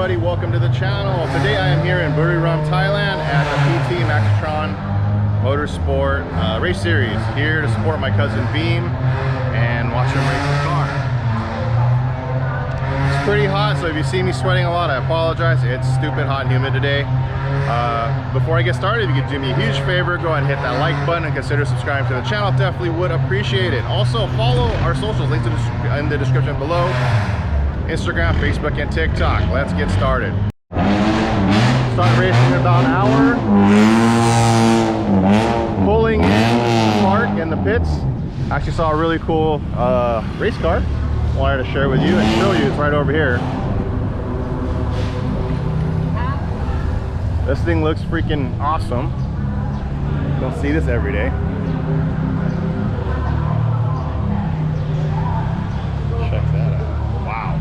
everybody, welcome to the channel. Today I am here in Buriram, Thailand at the Maxnitron Motosport race series, here to support my cousin Beam and watch him race the car. It's pretty hot, so if you see me sweating a lot, I apologize. It's stupid hot and humid today. Before I get started, if you could do me a huge favor, go ahead and hit that like button and consider subscribing to the channel. Definitely would appreciate it. Also follow our socials, links in the description below. Instagram, Facebook, and TikTok. Let's get started. Start racing in about an hour. Pulling in the park and the pits. Actually saw a really cool race car. Wanted to share with you and show you. It's right over here. This thing looks freaking awesome. Don't see this every day. Check that out. Wow.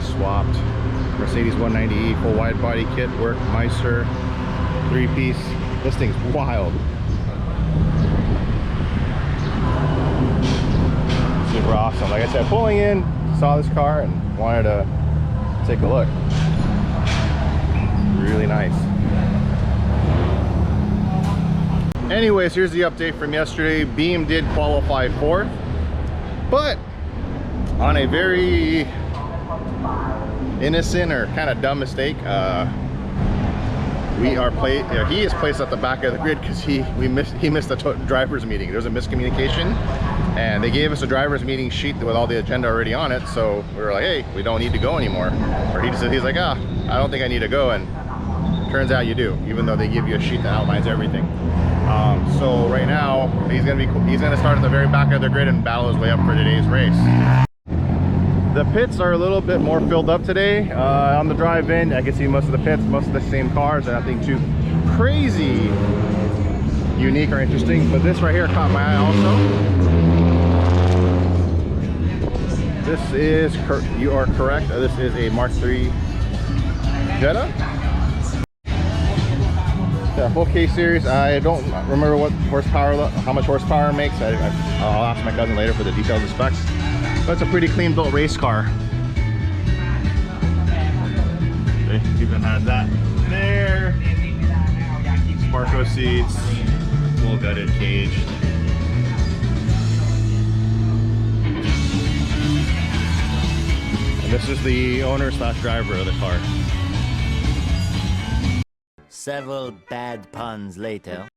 Swapped, Mercedes 190E full wide body kit, work, Meister 3-piece. This thing's wild. Super awesome. Like I said, pulling in, saw this car and wanted to take a look. Really nice. Anyways, here's the update from yesterday. Beam did qualify 4th, but on a very innocent or kind of dumb mistake. He is placed at the back of the grid because he missed the driver's meeting. There was a miscommunication, and they gave us a driver's meeting sheet with all the agenda already on it. So we were like, hey, we don't need to go anymore. Or he's like, I don't think I need to go, and turns out you do, even though they give you a sheet that outlines everything. So right now he's gonna start at the very back of the grid and battle his way up for today's race. The pits are a little bit more filled up today. On the drive-in, I can see most of the pits, most of the same cars, and nothing too crazy unique or interesting. But this right here caught my eye also. This is, you are correct, this is a Mark III Jetta. Yeah, full K series. I don't remember what horsepower, how much horsepower it makes. I'll ask my cousin later for the details and specs. That's a pretty clean built race car. Okay, even had that there. Sparco seats, full gutted cage. And this is the owner / driver of the car. Several bad puns later.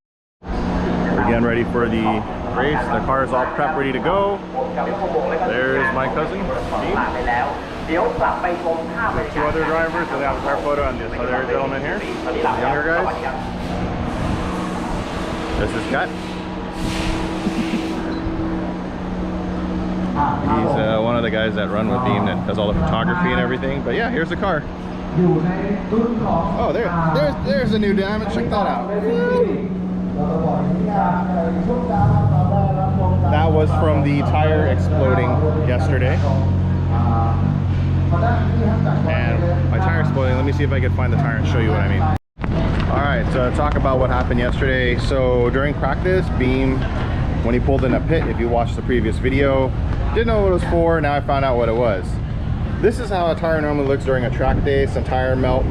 We're getting ready for the race. The car is all prepped, ready to go. There's my cousin, Steve. 2 other drivers. So they have a car photo and this other gentleman here. The younger guys. This is Scott. He's one of the guys that run with Beam that does all the photography and everything. But yeah, here's the car. Oh, there's a new damage. Check that out. That was from the tire exploding yesterday. And my tire exploding, let me see if I can find the tire and show you what I mean. Alright, so talk about what happened yesterday. So during practice, Beam, when he pulled in a pit, if you watched the previous video, didn't know what it was for. Now I found out what it was. This is how a tire normally looks during a track day. Some tire melt,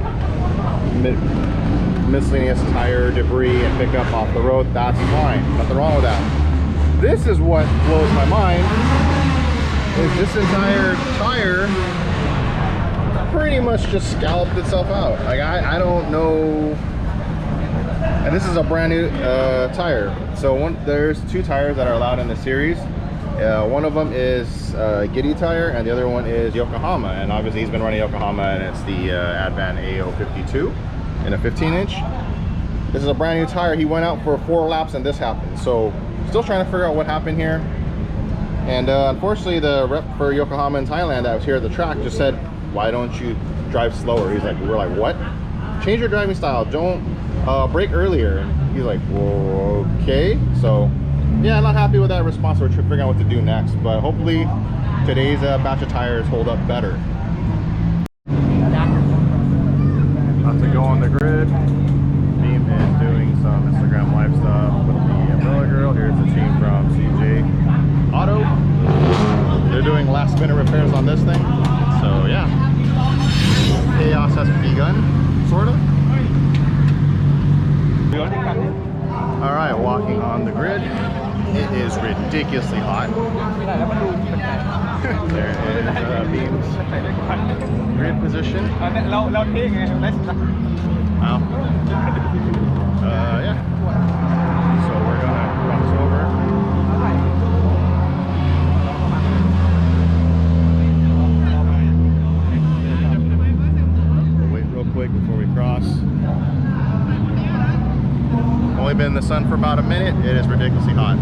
miscellaneous tire debris and pick up off the road. That's fine, nothing wrong with that. This is what blows my mind, is this entire tire pretty much just scalloped itself out. Like I don't know. And this is a brand new tire. So there's 2 tires that are allowed in the series. One of them is Giddy tire and the other one is Yokohama, and obviously he's been running Yokohama, and it's the Advan AO52 in a 15-inch. This is a brand new tire. He went out for 4 laps and this happened. So still trying to figure out what happened here. And unfortunately the rep for Yokohama in Thailand that was here at the track just said, why don't you drive slower? He's like, we're like, what? Change your driving style, don't brake earlier. And he's like, well, okay. So yeah, I'm not happy with that response. We're figuring out what to do next, but hopefully today's batch of tires hold up better. About to go on the grid. Beam is live stuff with the Umbrella Girl. Here's the team from CJ Auto. They're doing last minute repairs on this thing. So yeah, chaos has begun, sort of. All right, walking on the grid. It is ridiculously hot. There is Beam's grid position. Wow. Yeah. So we're gonna cross over. We'll wait real quick before we cross. Only been in the sun for about a minute. It is ridiculously hot.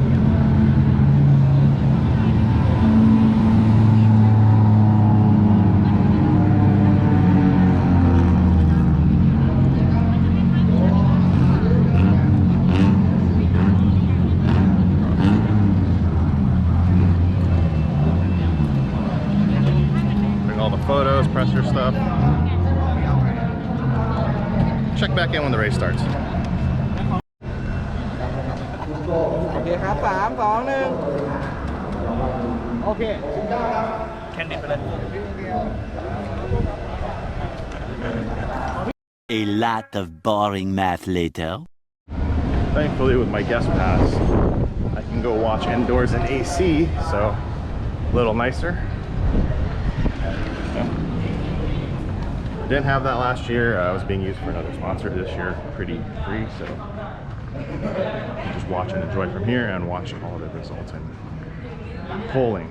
All the photos, presser stuff. Check back in when the race starts. Okay, ครับ 3 2 1 โอเคแคนดิดไปเลย A lot of boring math later. Thankfully, with my guest pass, I can go watch indoors in AC, so a little nicer. Didn't have that last year. It was being used for another sponsor. This year, pretty free, so just watch and enjoy from here and watch all the results and polling.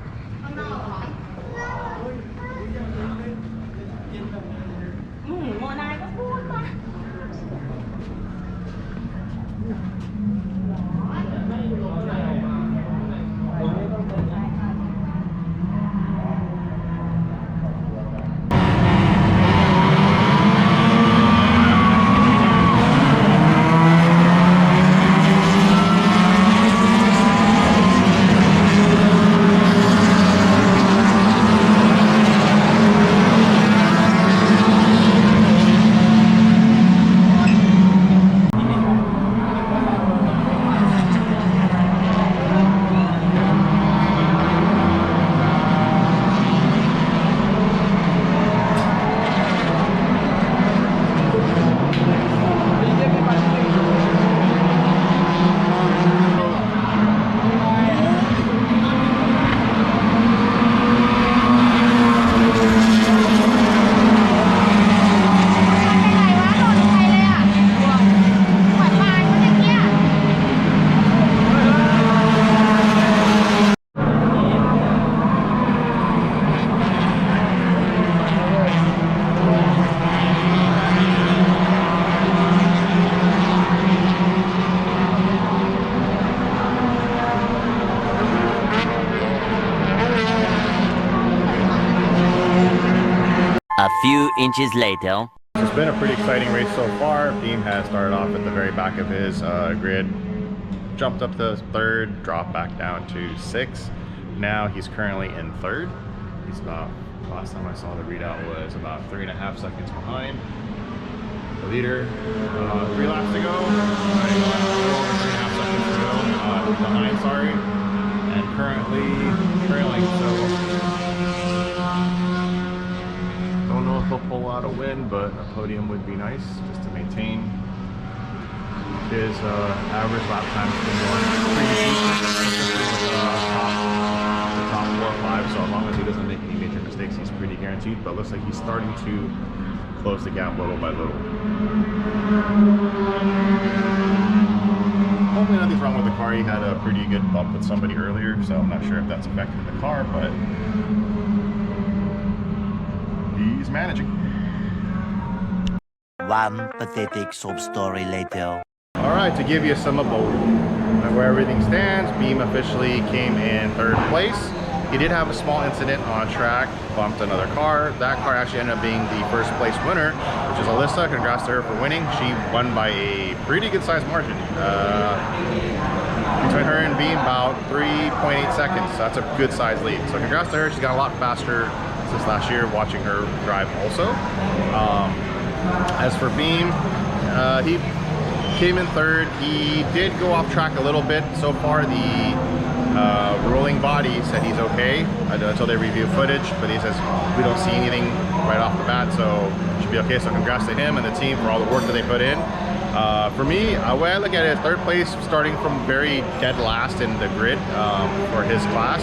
A few inches later. It's been a pretty exciting race so far. Beam has started off at the very back of his grid, jumped up to third, dropped back down to 6th. Now he's currently in 3rd. He's about, last time I saw the readout was about 3.5 seconds behind the leader. 3 laps to go. 3.5 seconds to go. Behind, sorry. And currently trailing, so don't know if he'll pull out a win, but a podium would be nice just to maintain his average lap time. Has been going pretty decent, the top 4 or 5. So as long as he doesn't make any major mistakes, he's pretty guaranteed. But it looks like he's starting to close the gap little by little. Hopefully nothing's wrong with the car. He had a pretty good bump with somebody earlier, so I'm not sure if that's affecting the car, but he's managing. One pathetic sob story later. All right, to give you some of where everything stands, Beam officially came in 3rd place. He did have a small incident on track, bumped another car. That car actually ended up being the 1st place winner, which is Alyssa. Congrats to her for winning. She won by a pretty good sized margin. Between her and Beam, about 3.8 seconds. So that's a good sized lead. So congrats to her. She's got a lot faster since last year, watching her drive also. As for Beam, he came in third. He did go off track a little bit. So far, the rolling body said he's okay until they review footage, but he says we don't see anything right off the bat, so should be okay. So congrats to him and the team for all the work that they put in. For me, the way I look at it, third place, starting from very dead last in the grid for his class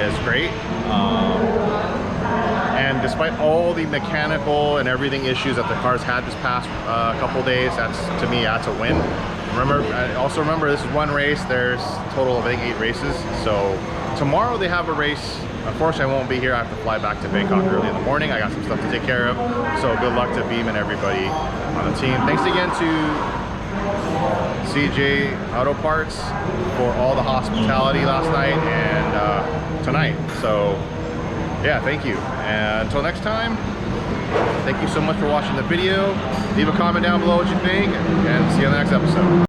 is great. And despite all the mechanical and everything issues that the cars had this past couple days, to me, that's a win. Also remember, this is one race. There's a total of, I think, 8 races. So tomorrow they have a race. Unfortunately, I won't be here. I have to fly back to Bangkok early in the morning. I got some stuff to take care of. So good luck to Beam and everybody on the team. Thanks again to CJ Auto Parts for all the hospitality last night and tonight. So yeah, thank you. And until next time, thank you so much for watching the video. Leave a comment down below what you think, and see you on the next episode.